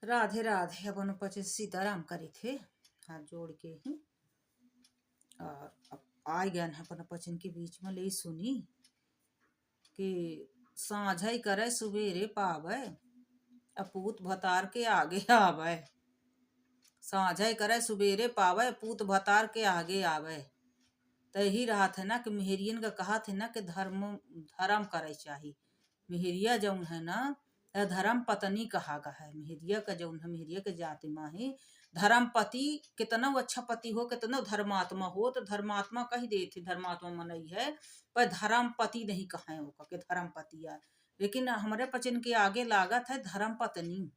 राधे राधे। अपन पचे सीताराम करे थे हाथ जोड़ के ही। और अब आ गया है अपन पचन के बीच में ले सुनी कि साझा ही करे सुबेरे पावे अपूत भतार के आगे आवे। साझा ही करे सुबेरे पावे पूत भतार के आगे आवे। तो यही रहा थे ना कि मेहरियन का कहा थे ना कि धर्म करे चाहिए। मेहरिया जौन है ना धर्म पत्नी कहा गा है। मेहरिया का जौन है मेहरिया के जाति माँ ही धर्म पति कितना अच्छा पति हो कितना धर्मात्मा हो तो धर्मात्मा कही दे थे धर्मात्मा मनई है पर धर्म पति नहीं कहा है के धर्म पति है। लेकिन हमारे पचन के आगे लागत है धर्म पत्नी।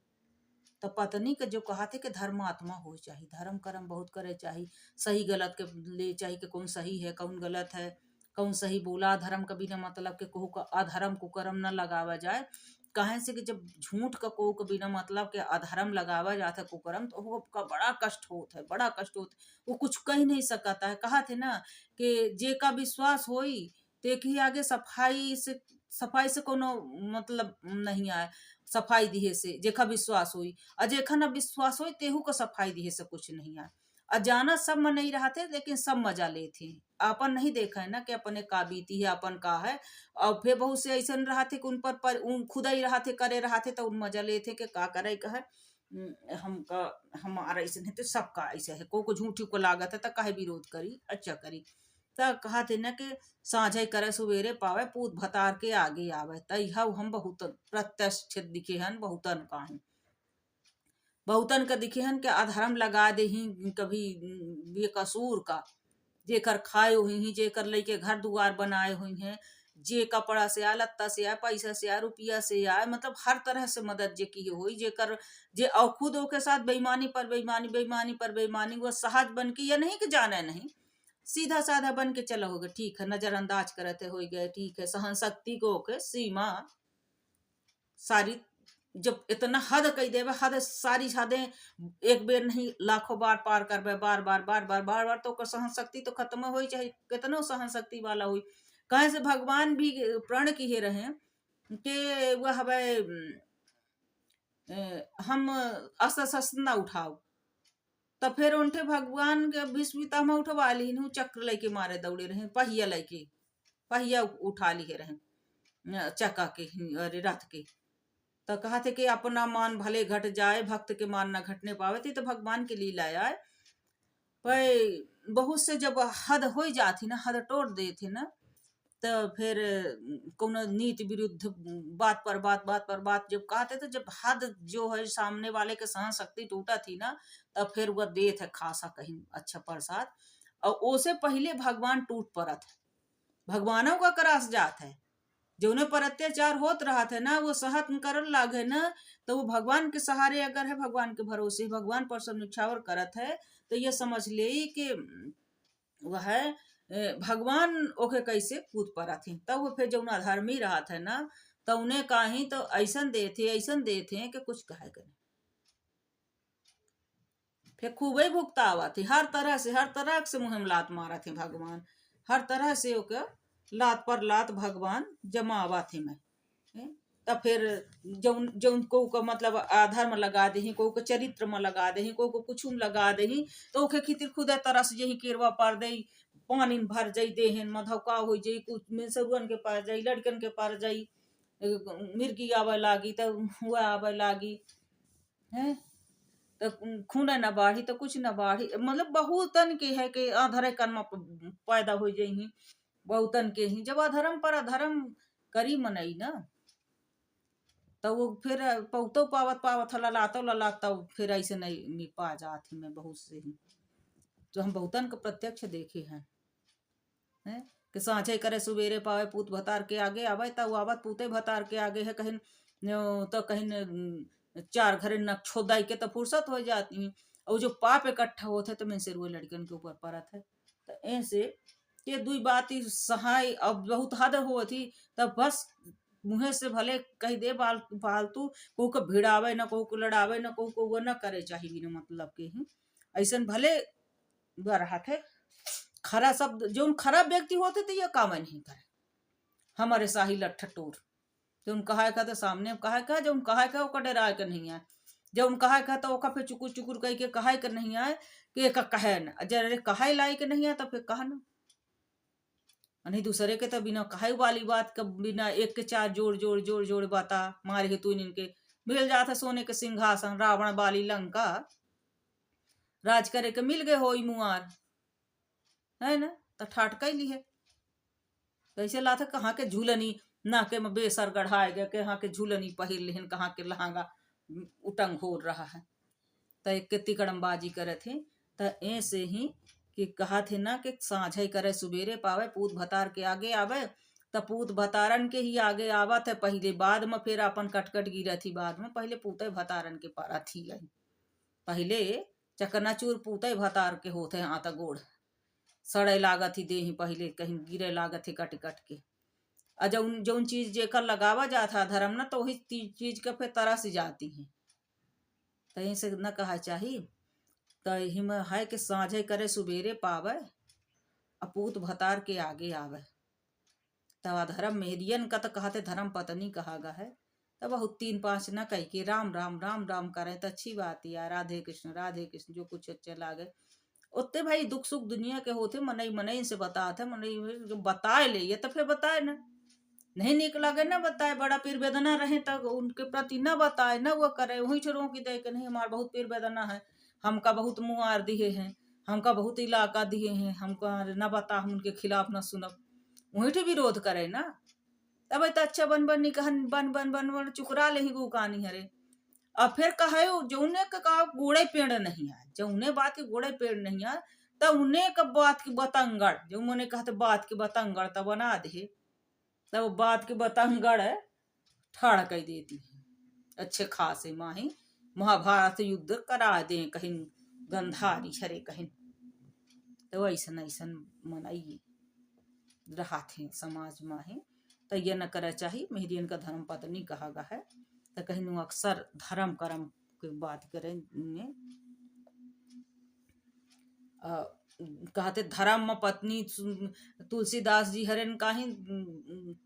तो पत्नी के जो कहा थे कि धर्मात्मा हो चाहिए धर्म कर्म बहुत करे चाहिए। सही गलत के ले चाहिए कि कौन सही है कौन गलत है कौन सही बोला। धर्म का बिना मतलब के कोहू का अधर्म कुकर्म न लगावा जाए। कहे से कि जब झूठ का कोहू का बिना मतलब के अधर्म लगावा जाता है कुकर्म तो वो का बड़ा कष्ट होता है बड़ा कष्ट होता है। वो कुछ कह नहीं सकता है। कहा थे ना कि जे का विश्वास होई देखिए आगे सफाई से कोनो मतलब नहीं आए। सफाई दिए से जेखा विश्वास हुई और जेखा न विश्वास हुई तेहू को सफाई दिए से कुछ नहीं आए। अजाना सब में नहीं रहते लेकिन सब मजा लेते अपन नहीं देखा है ना कि अपने का बीती है अपन का है। और फिर बहुत से ऐसा रहा थे कि उन पर उन खुदा ही रहा थे करे रहा थे तो उन मजा लेते कि का करे का है। हमका हमारा ऐसे नहीं तो सबका ऐसे है को झूठी को लागत है तो काहे विरोध करी अच्छा करी। तो कहा थे ना कि साझा करे सुबेरे पावे पूत भतार के आगे आवे। तह हम बहुत प्रत्यक्ष दिखे हन बहुतन का हन बहुतन का दिखे हन के अधर्म लगा दे ही कभी बेकसूर का जेकर खाए हुई ही जेकर लेके घर दुआर बनाए हुई हैं। जे कपड़ा से आए लत्ता से आए पैसा से आए रुपया से आए मतलब हर तरह से मदद जे की हुई जेकर जे और खुद के साथ बेईमानी पर बेईमानी बेईमानी पर बेईमानी वो सहज बन के या नहीं कि जाने नहीं सीधा साधा बन के चला होगा ठीक है नजरअंदाज करते हो गए ठीक है। सहन शक्ति को के सीमा सारी जब इतना हद कही देवे हद सारी हदें एक बेर नहीं लाखों बार पार कर बार बार बार बार बार बार तो सहन शक्ति तो खत्म हो चाहे कितनो सहन शक्ति वाला हुई। कहे से भगवान भी प्रण किए रहे कि वह हवे हम अस न उठाओ। तो फिर उनके भगवान के विश्वता में उठवा ली चक्र लेके मारे दौड़े रहे पहिया लेके पहिया उठा लिए रहे चक्का के अरे रथ के। तो कहा थे कि अपना मान भले घट जाए भक्त के मान ना घटने पावे थी तो भगवान की लीला आए। पर बहुत से जब हद हो जाती ना हद तोड़ दे थे ना तो फिर कौन नीति विरुद्ध बात पर बात जब कहते तो जब हद जो है सामने वाले के सहन शक्ति टूटा थी ना तब फिर वह दे थे खासा कहीं अच्छा प्रसाद। और उससे पहले भगवान टूट पड़ा था भगवानों का करास जात है जो उन्हें पर अत्याचार होत रहा था ना वो सहत कर लागे ना तो वो भगवान के सहारे अगर है भगवान के भरोसे भगवान पर सब निछावर करत है तो ये समझ ले कि वह भगवान ओके कैसे कूद पड़ा थी। तब वो फिर जो अधर्मी रहा था ना तो उन्हें कहीं तो ऐसा दे थे कि कुछ कहे करे फिर खूब ही भुगता हुआ थी हर तरह से मुँह में लात मारा थे भगवान हर तरह से ओके लात पर लात भगवान जमावा थे मैं तब फिर जौन जौन को मतलब अधर्म लगा दे को चरित्र में लगा दे को कुछ लगा दे तो ओके खितिर खुदा तरह से यही केरवा पार दे पानी भर जाई देहन मधौका हो जाई कुछ में सरुअन के पार जाई लड़कन के पार जाई मिर्गी आवे लागी तो हुआ आवे लागी है तो खून न बाढ़ी तो कुछ न बाढ़ी मतलब बहुतन के है कि अधरे कर्म पैदा हो जाई बहुतन के ही जब अधर्म पर अधर्म करी मनई ना तो वो फिर पौतो पावत ललाता फिर ऐसे नहीं पा जाती मैं बहुत से ही जो हम बहुतन को प्रत्यक्ष देखे हैं कि साँचे करे सुबेरे पावे पूत भतार के आगे आवे तब आवत पूते भतार के आगे है कहीं तो कहीं चार घरे न छोदाई के तो फुर्सत हो जाती है। और जो पाप इकट्ठा होते तो मैं से रुए लड़कन के ऊपर पड़त है तो ऐसे ये दुई बात ही सहाय अब बहुत हद हो थी तब बस मुँहे से भले कही दे फालतू को भिड़ावे न को लड़ावे न को वो न करे चाहिए बिना मतलब के ही ऐसा भले रहा थे खरा शब्द जो खराब व्यक्ति होते थे ये काम नहीं करे हमारे शाही लट्ठटोर जो कहा का तो सामने कहा जो कहा का डरा के नहीं है जब उन कहा कहता ओका फिर चुकुर चुकुर कह के कहा कर नहीं आए कि एक कहे न जरे कहा लाई के नहीं आए तो फिर कहा ना नहीं दूसरे के तो बिना कहे वाली बात का बिना एक के चार जोड़ जोड़ जोड़ जोड़ बता मारे हे तू इनके मिल जाता सोने के सिंहासन रावण बाली लंका राज करे के मिल गए हो मुआर है ना तो ठाट कैली है कैसे लाते कहाँ के झूलनी ना के में बेसर गढ़ाए गए कहाँ के झूलनी पहिर लेहन कहाँ के लहंगा उटंग हो रहा है तो एक के तिकड़मबाजी करे थे तो ऐसे ही कि कहा थे ना कि साझे करे सुबेरे पावे पूत भतार के आगे आवे तो पूत भतारन के ही आगे आवत है पहले बाद में फिर अपन कटकट गिरा थी बाद में पहले पूते भतारन के पारा थी गई पहले चकनाचूर पूते भतार के होते हैं आता गोड़ सड़े लागत ही दे ही पहले कहीं गिरे लागत ही कट कट के जौन जौन चीज जेकर लगावा जाता धर्म ना तो वही चीज के फिर तरस जाती है तहीं से न कहा चाहिए तो यही में है कि साझे करे सुबेरे पावे अपूत भतार के आगे आवे तवा धर्म मेहरियन का तो कहते धर्म पत्नी कहागा है तब बहुत 3-5 न कह के राम राम राम राम करें तो अच्छी बात है राधे कृष्ण जो कुछ अच्छे लागे उतने भाई दुख सुख दुनिया के होते मनई मनई से बताते मनई बताए ले ये तो फिर बताए ना नहीं निक लगे ना बताए बड़ा पीर वेदना रहे तब उनके प्रति न बताए न वो करे वही छोरों की दे के नहीं हमारा बहुत पीर वेदना है हमका बहुत मुआर दिए हैं हमका बहुत इलाका दिए हैं हमको न बता हम उनके खिलाफ न सुनब वही ठे विरोध करे ना तब तो अच्छा बन बन निकहन बन बन बन बन चुकरा ले ही गुकानी हरे अब फिर कहे जौने का गोड़े पेड़ नहीं आए जौने बात के गोड़े पेड़ नहीं आए तब उन्हें कब बात की बतंगड़ जो मैंने कहते बात की बतंगड़ तब बना दे तब बात की बतंगड़ ठाड़ कर देती है अच्छे खासे माही महाभारत युद्ध करा दे कहीं गंधारी हरे कहीं तो ऐसा ऐसा मनाइए रहा थे समाज माही तो ये न करे चाहिए मेहरियन का धर्म पत्नी कहा गया है तो कहीं नु अक्सर धर्म कर्म की बात करें कहते धर्म में पत्नी तुलसीदास जी हरेन काहे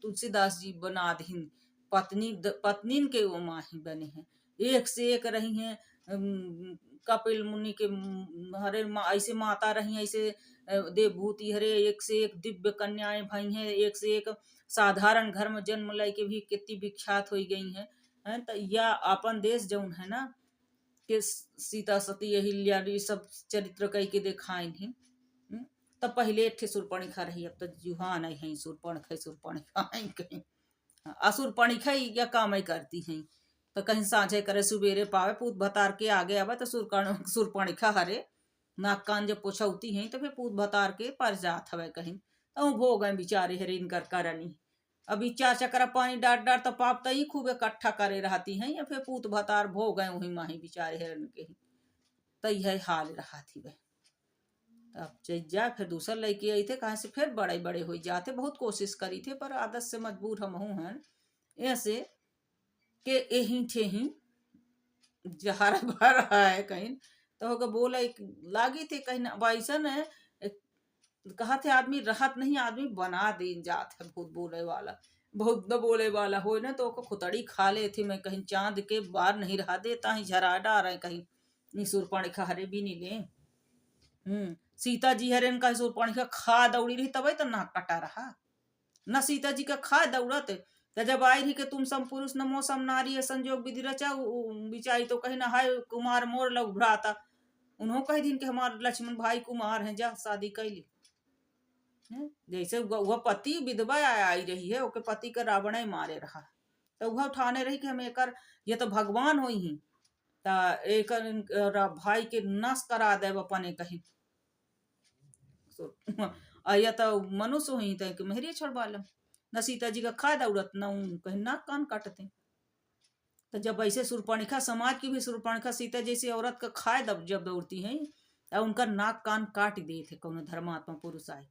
तुलसीदास जी बना दीन पत्नी के वो माही बने हैं एक से एक रही हैं कपिल मुनि के हरे ऐसे माता रही ऐसे देवभूति हरे एक से एक दिव्य कन्याएं भई हैं एक से एक साधारण घर में जन्म लाई के भी कितनी विख्यात हो गई हैं तो या अपन देश जौन है ना कि सीता सती अहिल्या ये सब चरित्र कई के दिखाए हैं तब पहले थे सुरपणिखा रही अब तो जुहान आई है सुरपणिखा कहीं असुरपणिखा या काम करती हैं तो कहीं साझे करे सुबेरे पावे पूत भतार के आगे आवे तो सुरपणिखा हरे नाक कान जब पोछौती हैं तो फिर पूत भतार के पर जात हवे कहीं तो भोग गए बेचारे हरे इनकर करनी अभी 4 चक्कर पानी डाट डाट तो पाप तो ही खूब इकट्ठा करे रहती हैं या फिर पूत भतार भोग गए वही माही बेचारे हिरन के ही तो यह हाल रहा थी वह अब चल जा फिर दूसरा लड़की आई थे कहाँ से फिर बड़े बड़े हो जाते बहुत कोशिश करी थे पर आदत से मजबूर हम हूँ हैं ऐसे के यही थे ही जहर भर है कहीं तो बोला एक लागी थी कहीं वैसा न कहा थे आदमी रहत नहीं आदमी बना दे जात है बहुत बोले वाला बहुत न बोले वाला हो ना तो खुतड़ी खा ले थे मैं कहीं चांद के बार नहीं रहा देता ही झरा डार है कहीं निसुर पानी हरे भी नहीं ले सीता जी हरे का सुरपाणी का खा दौड़ी रही तब तो नाक कटा रहा न सीता जी का खा दौड़त तो जब आई रही कि तुम सम पुरुष न मौसम नारी संजोग विधि रचा बिचारी तो कहीं ना हाय कुमार मोर लग भ्राता उन्हों कह दिन के हमारे लक्ष्मण भाई कुमार हैं जा शादी कैली जैसे वह पति विधवा आई रही है ओके पति का रावण मारे रहा तो वह उठाने रही कि हम एक ये तो भगवान हो ही एक भाई के नस करा दे अपने कहीं या तो मनुष्य हुई तो मेहरिया छोड़वा लम न सीता जी का खा दौड़त न कहीं नाक कान काटते तो जब ऐसे सुरपणखा समाज की भी सुरपणखा सीता जैसी औरत का खाए जब दौड़ती है तो उनका नाक कान काट दिए थे कौन धर्मात्मा पुरुष आए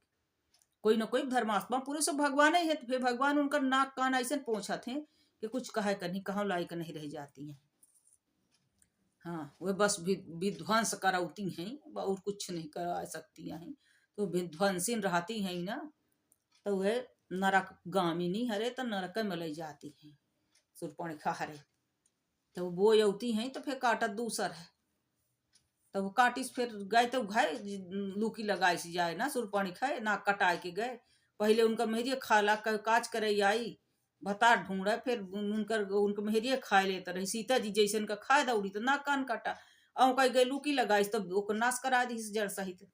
कोई ना कोई धर्मात्मा पुरुष भगवान ही है तो फिर भगवान उनका नाक कान ऐसे पहुंचा थे कि कुछ कहे करनी कहाँ लायक नहीं रह जाती है हाँ वे बस विध्वंस करौती हैं और कुछ नहीं करा सकती हैं तो विध्वंसीन रहती हैं ना तो वह नरक गामिनी हरे तो नरक में ले जाती हैं सुरपणखा हरे तो वो बोई अवती हैं तो फिर काटत दूसर है। तो वो काटिस फिर गए तो घाय लूकी लगाई सी जाए ना सुरपानी खाए ना कटाए के गए। पहले उनका मेहरिया खाला काज करे आई भता ढूंढे फिर उनकर उनका मेहरिया खाए लेता रही सीता जी जैसे उनका खाए दौड़ी तो ना कान काटा औ कहीं गए लूकी लगाई तो ओकर नाश करा दी जड़ सहित।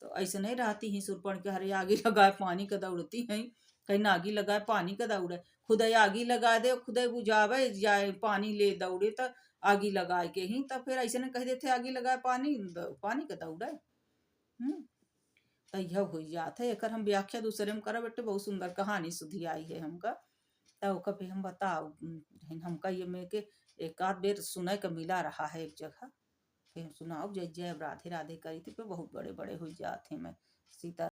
तो ऐसे नहीं रहती ही सुरपण के हरे आगी लगाए पानी का दौड़ती हैं कहीं नागी लगाए पानी का दौड़े खुद आगी लगा दे खुद बुझावे जाए पानी ले दौड़े तो आगी लगाए के ही तब फिर ऐसे नहीं कह देते आगी लगाए पानी पानी का दौड़े। तो यह हो जात है एकर हम व्याख्या दूसरे में करब बेटे बहुत सुंदर कहानी सुधी आई है हमका। तो कभी हम बताओ हमका ये में के एक आध बेर सुने का मिला रहा है एक जगह फिर सुनाओ जय जय राधे राधे करी थी पे बहुत बड़े बड़े हो जाते हैं मैं सीता